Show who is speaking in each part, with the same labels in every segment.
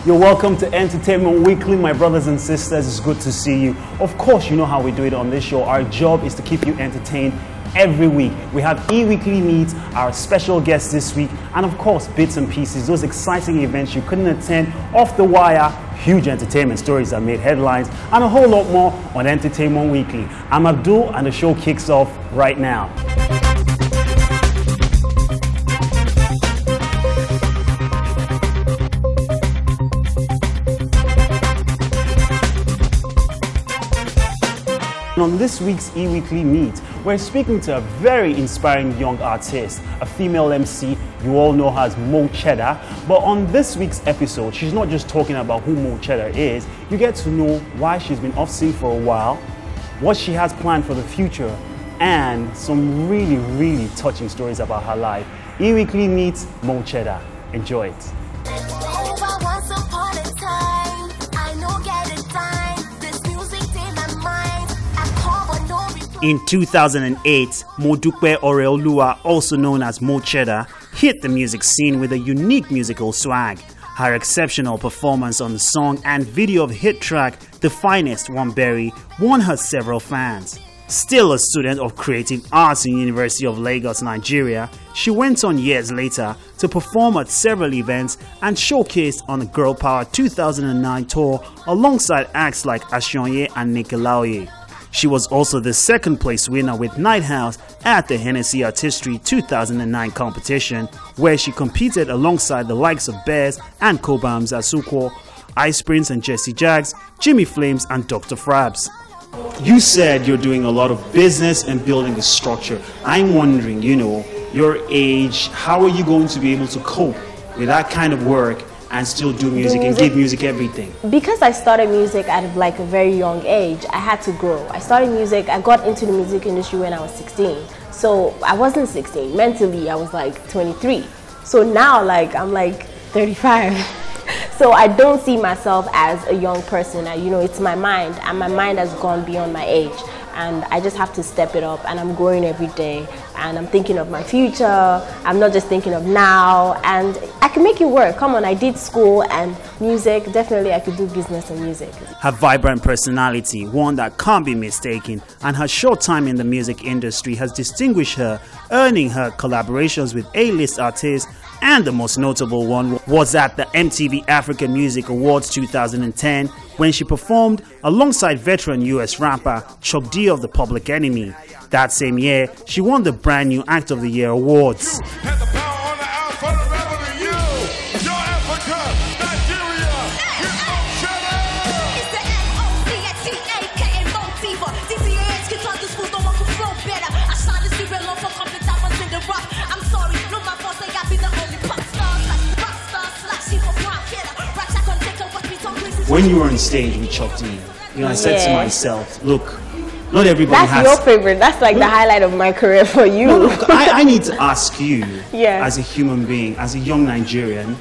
Speaker 1: You're welcome to Entertainment Weekly, my brothers and sisters. It's good to see you. Of course, you know how we do it on this show. Our job is to keep you entertained every week. We have Eweekly Meets, our special guest this week, and of course, bits and pieces, those exciting events you couldn't attend off the wire, huge entertainment stories that made headlines, and a whole lot more on Entertainment Weekly. I'm Abdul, and the show kicks off right now. On this week's Eweekly Meet, we're speaking to a very inspiring young artist, a female MC. You all know her as Mo Cheddar. But on this week's episode, she's not just talking about who Mo Cheddar is. You get to know why she's been off scene for a while, what she has planned for the future, and some really touching stories about her life. Eweekly meets Mo Cheddar. Enjoy it. In 2008, Modupe Oreoluwa, also known as Mo Cheddar, hit the music scene with a unique musical swag. Her exceptional performance on the song and video of the hit track The Finest One Berry won her several fans. Still a student of creative arts in University of Lagos, Nigeria, she went on years later to perform at several events and showcased on the Girl Power 2009 tour alongside acts like Ashionye and Nikolaoye. She was also the second place winner with Night House at the Hennessy Artistry 2009 competition, where she competed alongside the likes of Bears and Cobhams Asukwo, Ice Prince and Jesse Jags, Jimmy Flames and Dr. Frabs. You said you're doing a lot of business and building a structure. I'm wondering, your age, how are you going to be able to cope with that kind of work and still do music and give music everything? Because
Speaker 2: I started music at like a very young age, I had to grow. I got into the music industry when I was 16. So I wasn't 16, mentally I was like 23. So now I'm like 35. So I don't see myself as a young person. It's my mind, and my mind has gone beyond my age. And I just have to step it up, and I'm growing every day, and I'm thinking of my future. I'm not just thinking of now, and I can make it work. Come on, I did school and music. Definitely I could do business and music.
Speaker 1: Her vibrant personality, one that can't be mistaken, and her short time in the music industry has distinguished her, earning her collaborations with A-list artists, and the most notable one was at the MTV African Music Awards 2010 when she performed alongside veteran US rapper Chuck D of the Public Enemy. That same year, she won the brand new Act of the Year awards. When you were on stage with Chuck D, I said to myself, look, not everybody has...
Speaker 2: That's your favorite. That's like the highlight of my career for you.
Speaker 1: No, I need to ask you, as a human being, as a young Nigerian,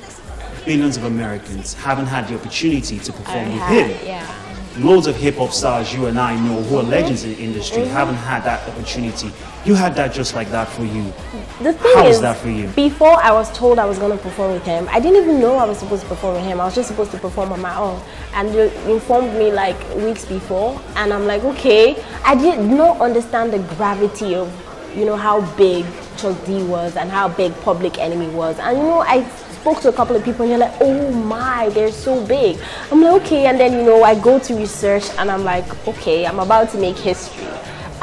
Speaker 1: billions of Americans haven't had the opportunity to perform with him.
Speaker 2: Yeah.
Speaker 1: Loads of hip-hop stars you and I know who are legends in the industry haven't had that opportunity. You had that just like that for you.
Speaker 2: The thing
Speaker 1: How was that for you?
Speaker 2: Before I was told I was going to perform with him, I didn't even know I was supposed to perform with him. I was just supposed to perform on my own. And they informed me like weeks before, and I'm like, okay. I did not understand the gravity of, how big Chuck D was and how big Public Enemy was. And I spoke to a couple of people and they're like, oh my, they're so big. I'm like, okay. And then I go to research and I'm like, okay, I'm about to make history.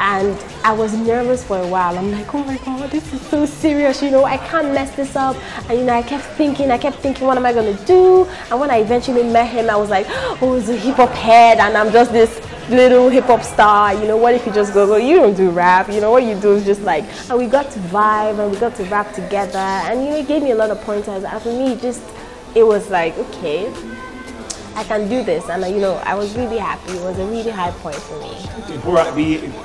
Speaker 2: And I was nervous for a while. I'm like, oh my God, this is so serious. I can't mess this up. And I kept thinking, what am I gonna do? And when I eventually met him, I was like, oh, he's a hip hop head and I'm just this little hip hop star. What if you just go, you don't do rap, what you do is just and we got to vibe and we got to rap together, and it gave me a lot of pointers, and for me it was like, okay, I can do this. And you know, I was really happy. It was a really high point for me.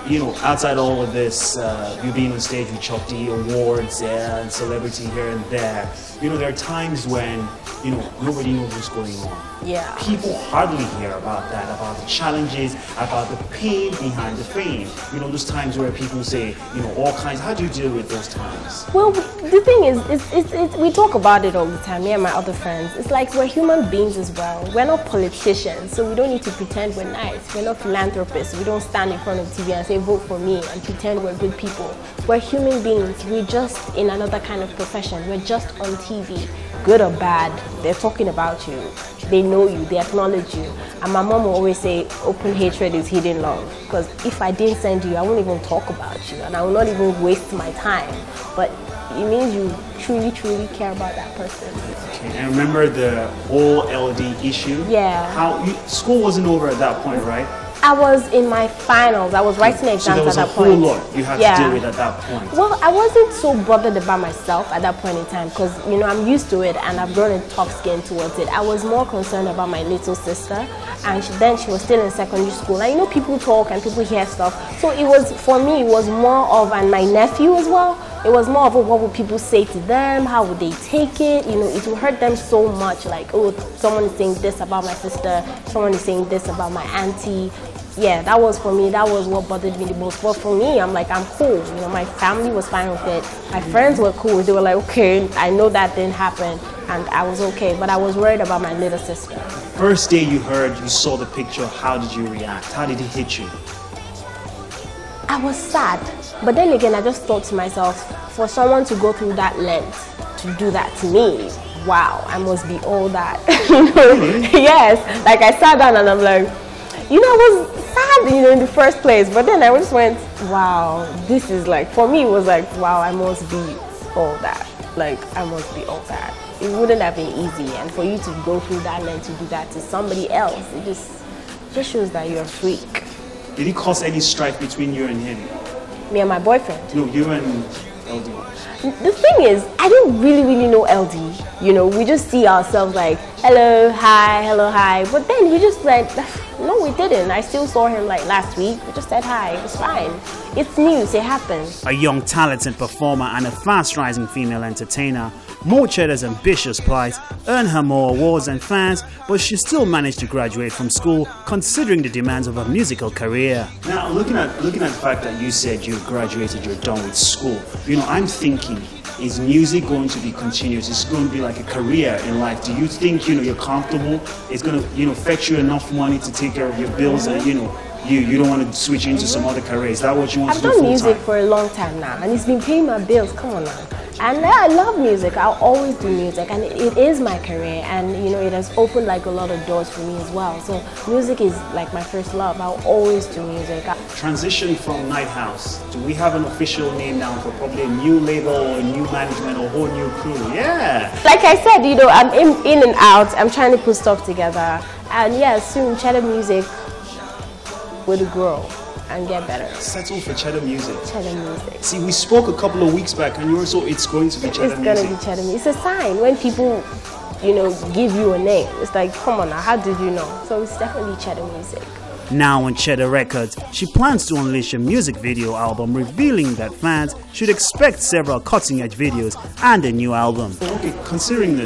Speaker 1: You know, outside all of this, you being on stage with Chuck D, awards and celebrity here and there, you know, there are times when, you know, nobody knows what's going on.
Speaker 2: Yeah.
Speaker 1: People hardly hear about that, about the challenges, about the pain behind the fame. You know, those times where people say, you know, all kinds. How do you deal with those times?
Speaker 2: Well, the thing is, we talk about it all the time, me and my other friends. It's like we're human beings as well. We're not politicians, so we don't need to pretend we're nice. We're not philanthropists. We don't stand in front of TV and say, vote for me, and pretend we're good people. We're human beings. We're just in another kind of profession. We're just on TV. Good or bad, they're talking about you. They know you, they acknowledge you. And my mom will always say, open hatred is hidden love. Because if I didn't send you, I won't even talk about you. And I will not even waste my time. But it means you truly, truly care about that person.
Speaker 1: Okay, and remember the whole LD issue?
Speaker 2: Yeah.
Speaker 1: School wasn't over at that point, right?
Speaker 2: I was in my finals. I was writing exams at that point.
Speaker 1: So there was a whole lot you had to deal with at that point.
Speaker 2: Well, I wasn't so bothered about myself at that point in time because, you know, I'm used to it and I've grown a tough skin towards it. I was more concerned about my little sister, and then she was still in secondary school. And you know, people talk and people hear stuff. So it was, for me, it was more of, and my nephew as well, it was more of what would people say to them, how would they take it, you know, it would hurt them so much, like, oh, someone is saying this about my sister, someone is saying this about my auntie. Yeah, that was for me, that was what bothered me the most. But for me, I'm like, I'm cool, you know, my family was fine with it, my friends were cool, they were like, okay, I know that didn't happen, and I was okay, but I was worried about my little sister.
Speaker 1: First day you saw the picture, how did you react? How did it hit you?
Speaker 2: I was sad, but then again, I just thought to myself, for someone to go through that length, to do that to me, wow, I must be all that. You know?
Speaker 1: Really?
Speaker 2: Yes, like I sat down and I'm like, you know, I was sad, you know, in the first place, but then I just went, wow, this is like, for me it was like, wow, I must be all that. Like, I must be all that. It wouldn't have been easy, and for you to go through that length to do that to somebody else, it just shows that you're a freak.
Speaker 1: Did it cause any strife between you and him?
Speaker 2: Me and my boyfriend?
Speaker 1: No, you and LD.
Speaker 2: The thing is, I didn't really know LD. You know, we just see ourselves like, hello, hi. But then we just like, no, we didn't. I still saw him like last week. We just said hi. It was fine. It's news. It happens.
Speaker 1: A young talented performer and a fast-rising female entertainer, Mo Chedda's ambitious plight earned her more awards and fans, but she still managed to graduate from school considering the demands of her musical career. Now, looking at the fact that you said you graduated, you're done with school, you know, I'm thinking, is music going to be continuous? It's going to be like a career in life. Do you think, you know, you're comfortable? It's going to, you know, fetch you enough money to take care of your bills, and, you know, you don't want to switch into some other career? Is that what you want to do full-time?
Speaker 2: I've done music for a long time now, and it's been paying my bills. Come on now. And I love music. I'll always do music, and it is my career, and you know, it has opened like a lot of doors for me as well. So music is like my first love. I'll always do music.
Speaker 1: Transition from Night House. Do we have an official name now for probably a new label or a new management or a whole new crew? Yeah. Like
Speaker 2: I said, you know, I'm in and out. I'm trying to put stuff together, and yeah, soon Cheddar Music will grow and get better.
Speaker 1: Settle for Cheddar Music.
Speaker 2: Cheddar Music.
Speaker 1: See, we spoke a couple of weeks back and you were so it's going to be Cheddar Music.
Speaker 2: It's going to be Cheddar Music. It's a sign when people, you know, give you a name. It's like, come on now, how did you know? So it's definitely Cheddar Music.
Speaker 1: Now on Cheddar Records, she plans to unleash a music video album revealing that fans should expect several cutting-edge videos and a new album. Okay, considering the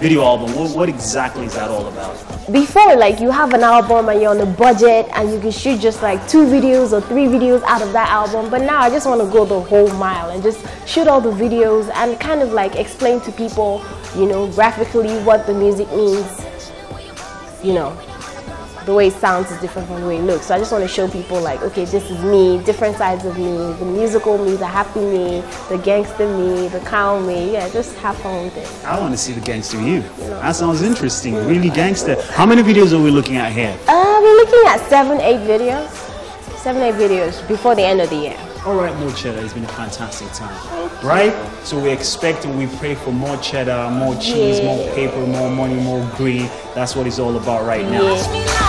Speaker 1: video album, what exactly is that all about?
Speaker 2: Before, like, you have an album and you're on a budget and you can shoot just like 2 videos or 3 videos out of that album, but now I just want to go the whole mile and just shoot all the videos and kind of like explain to people, you know, graphically what the music means. You know, the way it sounds is different from the way it looks. So I just want to show people like, okay, this is me, different sides of me, the musical me, the happy me, the gangster me, the calm me. Yeah, just have fun with it.
Speaker 1: I want to see the gangster you. That sounds interesting, really gangster. How many videos are we looking at here?
Speaker 2: We're looking at 7-8 videos. 7-8 videos before the end of the year.
Speaker 1: All right, Mo Cheddar, it's been a fantastic time, right? So we expect and we pray for more cheddar, more cheese, more paper, more money, more greed. That's what it's all about right now.
Speaker 2: Yeah.